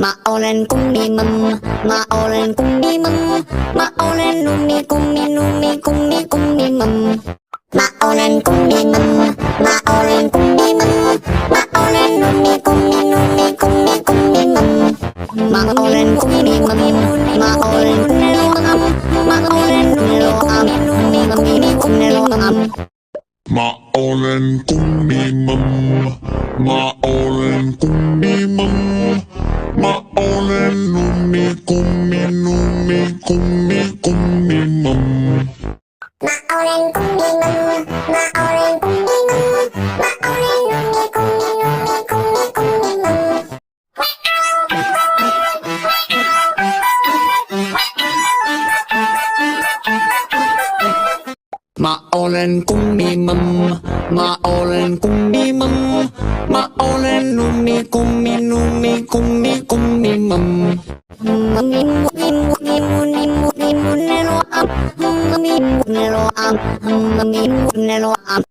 Maolen kummimam, maolen kummimam, maolen numi kummi numi kummi kummimam. Maolen kummimam, maolen kummimam, maolen numi kummi numi kummi kummimam. Maolen kummimam, maolen kummimam, maolen nuloam, numi kummi kummeloam. Maolen kummimam, maolen kummimam, maolen numi kummi kummimam. Maolen kummimam, maolen kummimam, maolen numi kummi kummimam. Maolen kummimam, maolen kummimam, maolen numi kummi kummimam. Neloam.